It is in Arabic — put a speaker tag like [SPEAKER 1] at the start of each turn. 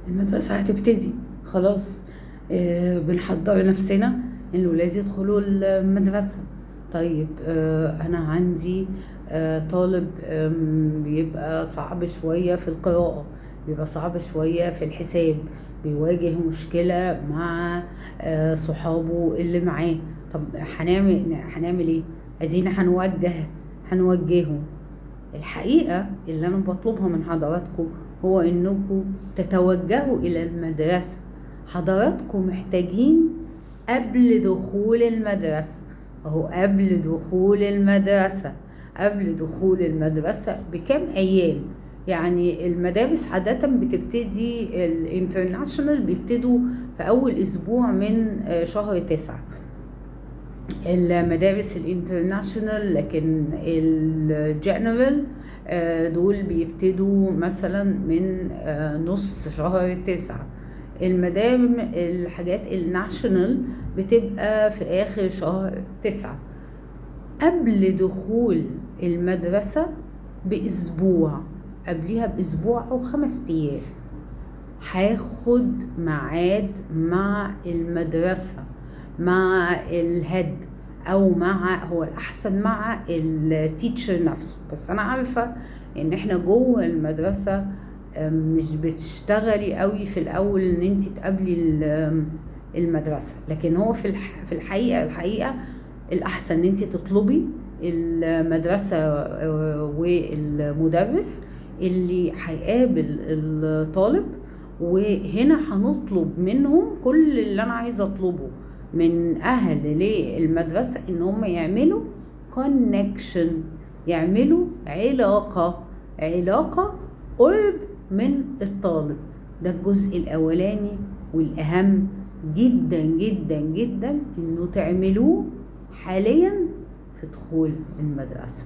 [SPEAKER 1] المدرسة هتبتدي خلاص. بنحضر نفسنا ان الولاد يدخلوا المدرسة. طيب، انا عندي طالب بيبقى صعب شوية في القراءة، بيبقى صعب شوية في الحساب، بيواجه مشكلة مع صحابه اللي معاه. طب هنعمل ايه؟ ادينا هنوجهه. الحقيقة اللي أنا بطلبها من حضراتكم هو إنكم تتوجهوا إلى المدرسة. حضراتكم محتاجين قبل دخول المدرسة، أهو قبل دخول المدرسة بكم أيام. يعني المدارس عادة بتبتدي الانترناشونال بيبتدوا في أول أسبوع من شهر 9، المدارس الانترناشونال. لكن الجنرال دول بيبتدوا مثلا من نص شهر 9. الحاجات الناشونال بتبقى في آخر شهر 9. قبل دخول المدرسة بأسبوع، قبلها بأسبوع أو 5 أيام، هاخد ميعاد مع المدرسة، مع الهيد، او هو الاحسن مع التيتشر نفسه. بس انا عارفة ان احنا جوه المدرسة مش بتشتغلي قوي في الاول ان انت تقابلي المدرسة، لكن هو في الحقيقة الاحسن ان انت تطلبي المدرسة والمدرس اللي هيقابل الطالب. وهنا هنطلب منهم كل اللي انا عايزة اطلبه من اهل للمدرسة، ان هم يعملوا connection، يعملوا علاقة قرب من الطالب. ده الجزء الاولاني والاهم جدا جدا جدا انه تعملوه حاليا في دخول المدرسة.